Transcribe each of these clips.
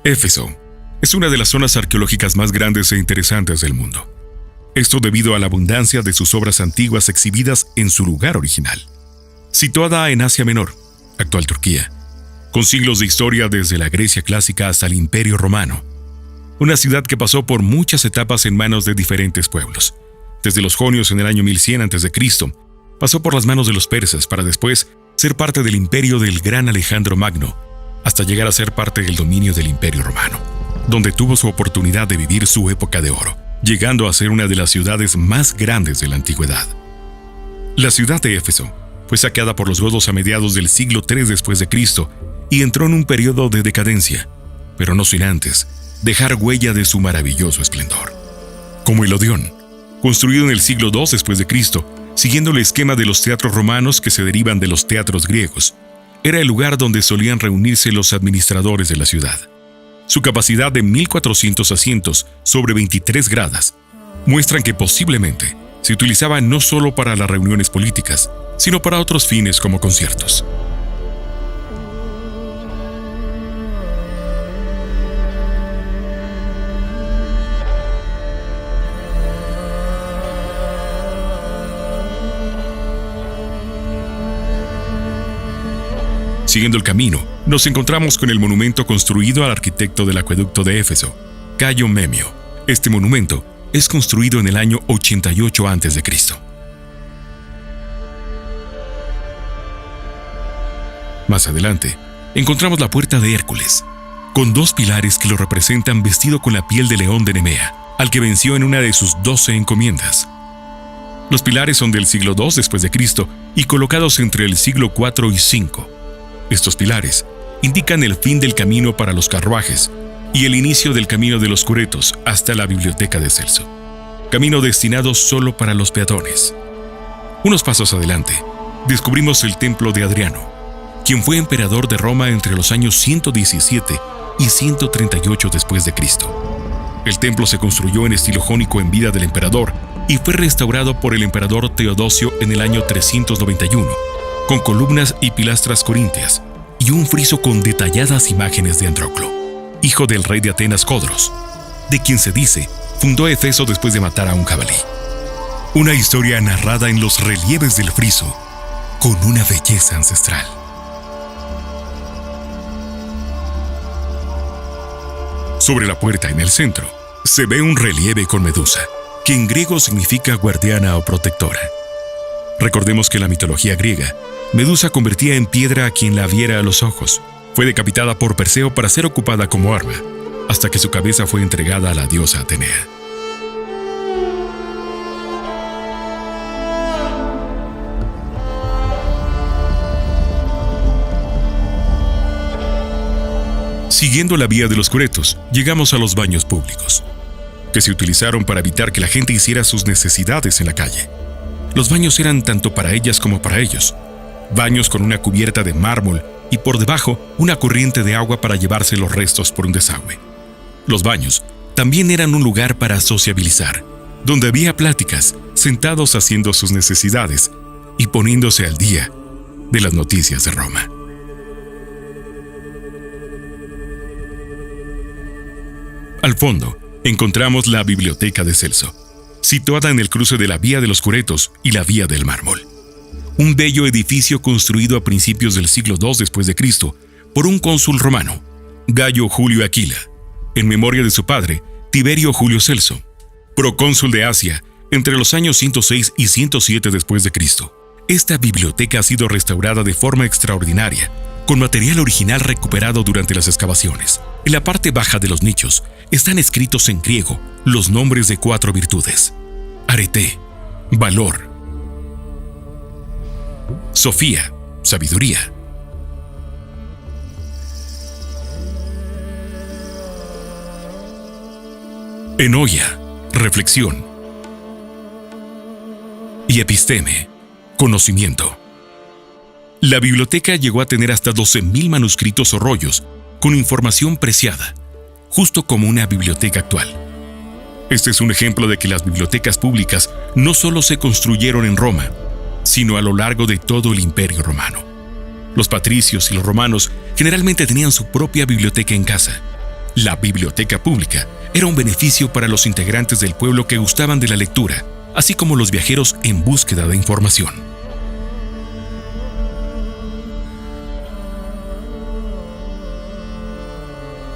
Éfeso es una de las zonas arqueológicas más grandes e interesantes del mundo. Esto debido a la abundancia de sus obras antiguas exhibidas en su lugar original. Situada en Asia Menor, actual Turquía, con siglos de historia desde la Grecia clásica hasta el Imperio Romano. Una ciudad que pasó por muchas etapas en manos de diferentes pueblos. Desde los jonios en el año 1100 a.C., pasó por las manos de los persas para después ser parte del imperio del gran Alejandro Magno, hasta llegar a ser parte del dominio del Imperio Romano, donde tuvo su oportunidad de vivir su época de oro, llegando a ser una de las ciudades más grandes de la antigüedad. La ciudad de Éfeso fue saqueada por los godos a mediados del siglo III después de Cristo y entró en un periodo de decadencia, pero no sin antes dejar huella de su maravilloso esplendor. Como el Odeón, construido en el siglo II después de Cristo, siguiendo el esquema de los teatros romanos que se derivan de los teatros griegos, era el lugar donde solían reunirse los administradores de la ciudad. Su capacidad de 1.400 asientos sobre 23 gradas muestran que posiblemente se utilizaba no solo para las reuniones políticas, sino para otros fines como conciertos. Siguiendo el camino, nos encontramos con el monumento construido al arquitecto del acueducto de Éfeso, Cayo Memio. Este monumento es construido en el año 88 a.C. Más adelante, encontramos la puerta de Hércules, con 2 pilares que lo representan vestido con la piel de león de Nemea, al que venció en una de sus 12 encomiendas. Los pilares son del siglo II después de Cristo y colocados entre el siglo IV y V. Estos pilares indican el fin del camino para los carruajes y el inicio del camino de los curetos hasta la biblioteca de Celso, camino destinado solo para los peatones. Unos pasos adelante, descubrimos el templo de Adriano, quien fue emperador de Roma entre los años 117 y 138 después de Cristo. El templo se construyó en estilo jónico en vida del emperador y fue restaurado por el emperador Teodosio en el año 391, con columnas y pilastras corintias y un friso con detalladas imágenes de Andróclo, hijo del rey de Atenas Codros, de quien se dice fundó Éfeso después de matar a un jabalí. Una historia narrada en los relieves del friso, con una belleza ancestral. Sobre la puerta en el centro, se ve un relieve con Medusa, que en griego significa guardiana o protectora. Recordemos que en la mitología griega, Medusa convertía en piedra a quien la viera a los ojos. Fue decapitada por Perseo para ser ocupada como arma, hasta que su cabeza fue entregada a la diosa Atenea. Siguiendo la vía de los curetos, llegamos a los baños públicos, que se utilizaron para evitar que la gente hiciera sus necesidades en la calle. Los baños eran tanto para ellas como para ellos. Baños con una cubierta de mármol y por debajo una corriente de agua para llevarse los restos por un desagüe. Los baños también eran un lugar para sociabilizar, donde había pláticas, sentados haciendo sus necesidades y poniéndose al día de las noticias de Roma. Al fondo, encontramos la biblioteca de Celso, situada en el cruce de la Vía de los Curetos y la Vía del Mármol. Un bello edificio construido a principios del siglo II después de Cristo por un cónsul romano, Gayo Julio Aquila, en memoria de su padre, Tiberio Julio Celso, procónsul de Asia entre los años 106 y 107 después de Cristo. Esta biblioteca ha sido restaurada de forma extraordinaria, con material original recuperado durante las excavaciones. En la parte baja de los nichos están escritos en griego los nombres de 4 virtudes: arete, valor; Sofía, sabiduría; Enoia, reflexión; y episteme, conocimiento. La biblioteca llegó a tener hasta 12.000 manuscritos o rollos con información preciada, justo como una biblioteca actual. Este es un ejemplo de que las bibliotecas públicas no solo se construyeron en Roma, sino a lo largo de todo el Imperio Romano. Los patricios y los romanos generalmente tenían su propia biblioteca en casa. La biblioteca pública era un beneficio para los integrantes del pueblo que gustaban de la lectura, así como los viajeros en búsqueda de información.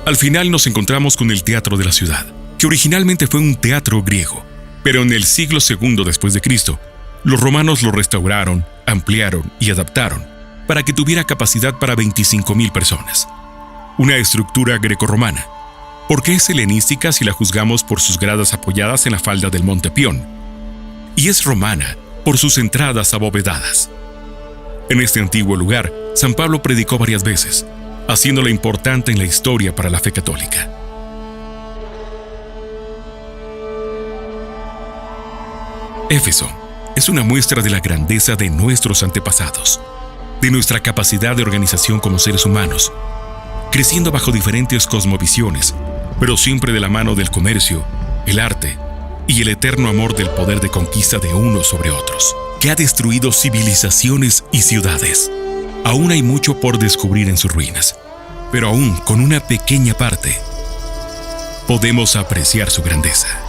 Al final nos encontramos con el teatro de la ciudad, que originalmente fue un teatro griego, pero en el siglo II después de Cristo, los romanos lo restauraron, ampliaron y adaptaron para que tuviera capacidad para 25,000 personas. Una estructura grecorromana. ¿Por qué es helenística si la juzgamos por sus gradas apoyadas en la falda del Monte Pión? Y es romana por sus entradas abovedadas. En este antiguo lugar, San Pablo predicó varias veces, haciéndola importante en la historia para la fe católica. Éfeso es una muestra de la grandeza de nuestros antepasados, de nuestra capacidad de organización como seres humanos, creciendo bajo diferentes cosmovisiones, pero siempre de la mano del comercio, el arte y el eterno amor del poder de conquista de unos sobre otros, que ha destruido civilizaciones y ciudades. Aún hay mucho por descubrir en sus ruinas, pero aún con una pequeña parte, podemos apreciar su grandeza.